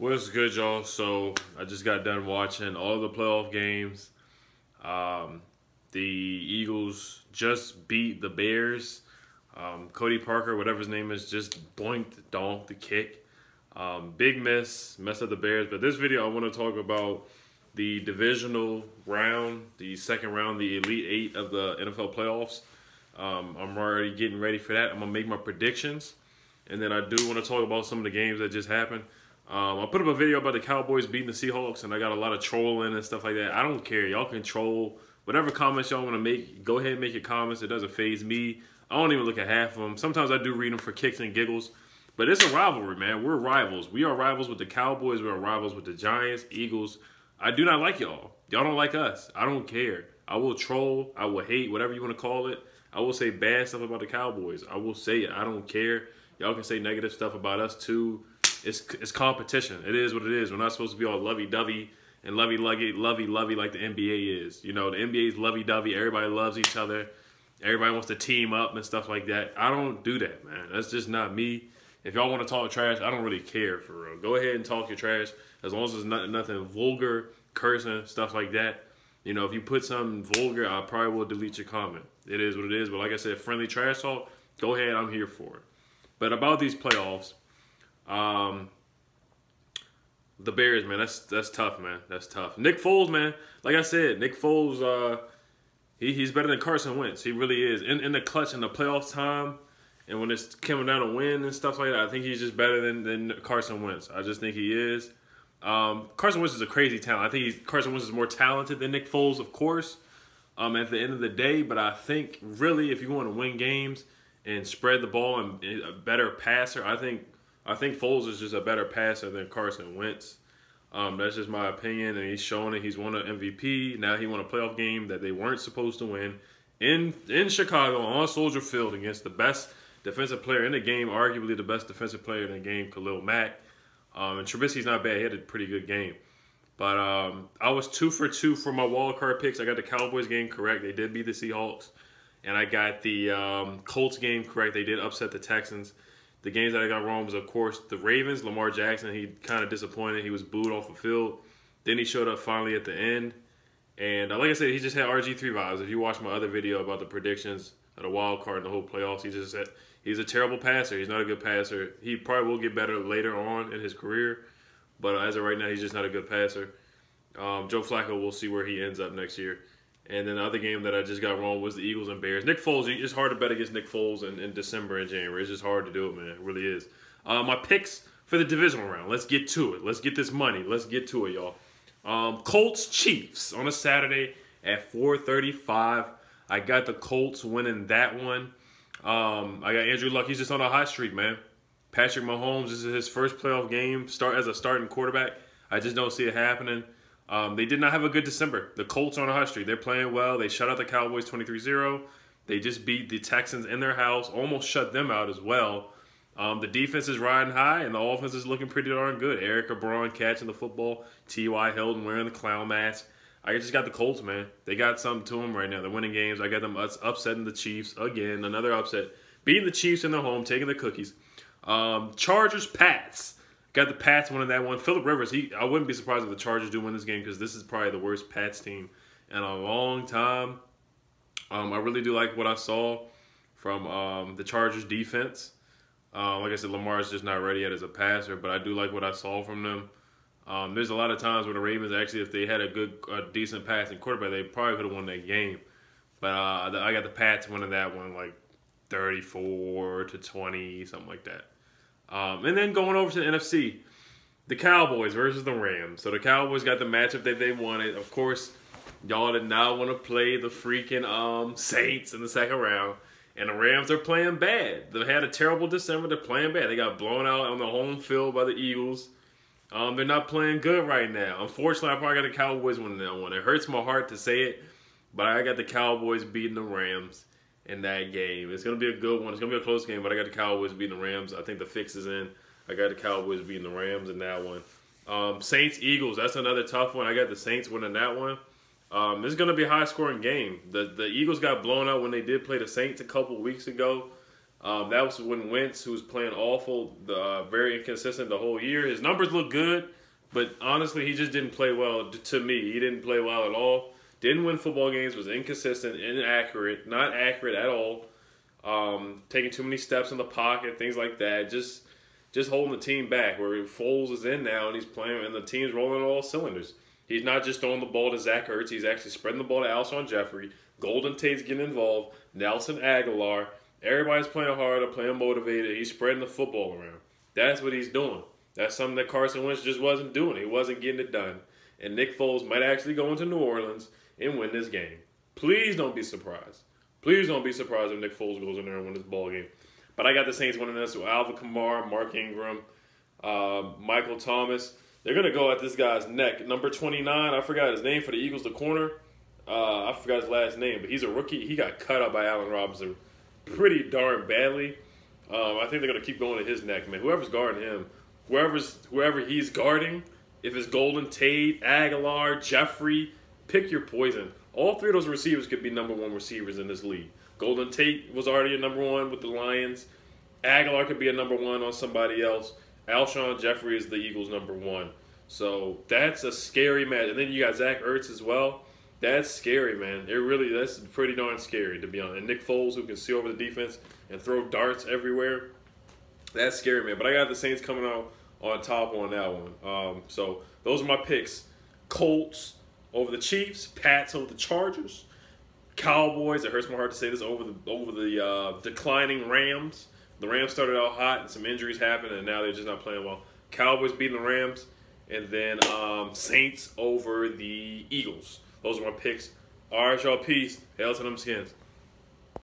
What's good, y'all? So I just got done watching all the playoff games. The Eagles just beat the Bears. Cody Parker, whatever his name is, just boinked the kick. Big messed up the Bears. But this video, I want to talk about the divisional round, the second round, the Elite Eight of the NFL playoffs. I'm already getting ready for that. I'm going to make my predictions. And then I do want to talk about some of the games that just happened. I put up a video about the Cowboys beating the Seahawks, and I got a lot of trolling and stuff like that. I don't care. Y'all can troll. Whatever comments y'all want to make, go ahead and make your comments. It doesn't faze me. I don't even look at half of them. Sometimes I do read them for kicks and giggles. But it's a rivalry, man. We're rivals. We are rivals with the Cowboys. We are rivals with the Giants, Eagles. I do not like y'all. Y'all don't like us. I don't care. I will troll. I will hate, whatever you want to call it. I will say bad stuff about the Cowboys. I will say it. I don't care. Y'all can say negative stuff about us, too. It's competition. It is what it is. We're not supposed to be all lovey-dovey and lovey-lovey like the NBA is. You know, the NBA is lovey-dovey. Everybody loves each other. Everybody wants to team up and stuff like that. I don't do that, man. That's just not me. If y'all want to talk trash, I don't really care, for real. Go ahead and talk your trash as long as it's nothing vulgar, cursing, stuff like that. You know, if you put something vulgar, I probably will delete your comment. It is what it is. But like I said, friendly trash talk, go ahead. I'm here for it. But about these playoffs, the Bears, man, that's tough, man. That's tough. Nick Foles, man, like I said, Nick Foles, he's better than Carson Wentz. He really is. In the clutch, in the playoff time, and when it's coming down to win and stuff like that, I think he's just better than Carson Wentz. I just think he is. Carson Wentz is a crazy talent. I think Carson Wentz is more talented than Nick Foles, of course, at the end of the day. But I think, really, if you want to win games and spread the ball and a better passer, I think Foles is just a better passer than Carson Wentz. That's just my opinion, and he's showing it. He's won an MVP. Now he won a playoff game that they weren't supposed to win in Chicago on Soldier Field against the best defensive player in the game, arguably the best defensive player in the game, Khalil Mack. And Trubisky's not bad. He had a pretty good game. But I was 2 for 2 for my wild card picks. I got the Cowboys game correct. They did beat the Seahawks. And I got the Colts game correct. They did upset the Texans. The games that I got wrong was, of course, the Ravens. Lamar Jackson, he kind of disappointed. He was booed off the field. Then he showed up finally at the end. And like I said, he just had RG3 vibes. If you watch my other video about the predictions of the wild card and the whole playoffs, he just said he's a terrible passer. He's not a good passer. He probably will get better later on in his career. But as of right now, he's just not a good passer. Joe Flacco, we'll see where he ends up next year. And then the other game that I just got wrong was the Eagles and Bears. Nick Foles, it's hard to bet against Nick Foles in December and January. It's just hard to do it, man. It really is. My picks for the divisional round. Let's get to it. Let's get this money. Let's get to it, y'all. Colts Chiefs on a Saturday at 4:35. I got the Colts winning that one. I got Andrew Luck. He's just on a hot streak, man. Patrick Mahomes, this is his first playoff game as a starting quarterback. I just don't see it happening. They did not have a good December. The Colts are on a hot streak. They're playing well. They shut out the Cowboys 23-0. They just beat the Texans in their house, almost shut them out as well. The defense is riding high, and the offense is looking pretty darn good. Eric Ebron catching the football. T.Y. Hilton wearing the clown mask. I just got the Colts, man. They got something to them right now. They're winning games. I got them upsetting the Chiefs again. Another upset. Beating the Chiefs in their home, taking the cookies. Chargers, Pats. Got the Pats winning that one. Phillip Rivers, I wouldn't be surprised if the Chargers do win this game because this is probably the worst Pats team in a long time. I really do like what I saw from the Chargers defense. Like I said, Lamar's just not ready yet as a passer, but I do like what I saw from them. There's a lot of times where the Ravens, actually, if they had a decent passing quarterback, they probably could have won that game. But I got the Pats winning that one like 34-20, something like that. And then going over to the NFC, the Cowboys versus the Rams. So the Cowboys got the matchup that they wanted. Of course, y'all did not want to play the freaking Saints in the second round. And the Rams are playing bad. They had a terrible December. They're playing bad. They got blown out on the home field by the Eagles. They're not playing good right now. Unfortunately, I probably got the Cowboys winning that one. It hurts my heart to say it, but I got the Cowboys beating the Rams in that game. It's going to be a good one. It's going to be a close game, but I got the Cowboys beating the Rams. I think the fix is in. I got the Cowboys beating the Rams in that one. Saints, Eagles, that's another tough one. I got the Saints winning that one. This is going to be a high-scoring game. The Eagles got blown out when they did play the Saints a couple weeks ago. That was when Wentz, who was playing awful, very inconsistent the whole year. His numbers look good, but honestly, he just didn't play well to me. He didn't play well at all. Didn't win football games, was inconsistent, inaccurate, not accurate at all. Taking too many steps in the pocket, things like that. Just holding the team back. Where Foles is in now and he's playing, and the team's rolling on all cylinders. He's not just throwing the ball to Zach Ertz. He's actually spreading the ball to Alshon Jeffrey. Golden Tate's getting involved. Nelson Aguilar. Everybody's playing hard. They're playing motivated. He's spreading the football around. That's what he's doing. That's something that Carson Wentz just wasn't doing. He wasn't getting it done. And Nick Foles might actually go into New Orleans and win this game. Please don't be surprised. Please don't be surprised if Nick Foles goes in there and wins this ball game. But I got the Saints winning this with Alvin Kamara, Mark Ingram, Michael Thomas. They're going to go at this guy's neck. Number 29, I forgot his name for the Eagles, the corner. I forgot his last name, but he's a rookie. He got cut up by Allen Robinson pretty darn badly. I think they're going to keep going at his neck, man. Whoever's guarding him, whoever he's guarding, if it's Golden Tate, Aguilar, Jeffrey, pick your poison. All three of those receivers could be number one receivers in this league. Golden Tate was already a number one with the Lions. Aguilar could be a number one on somebody else. Alshon Jeffrey is the Eagles' number one. So that's a scary match. And then you got Zach Ertz as well. That's scary, man. That's pretty darn scary, to be honest. And Nick Foles, who can see over the defense and throw darts everywhere. That's scary, man. But I got the Saints coming out on top on that one. So those are my picks. Colts over the Chiefs. Pats over the Chargers. Cowboys, it hurts my heart to say this, over the declining Rams. The Rams started out hot and some injuries happened, and now they're just not playing well. Cowboys beating the Rams, and then Saints over the Eagles. Those are my picks. All right, y'all, peace. Hail to them Skins.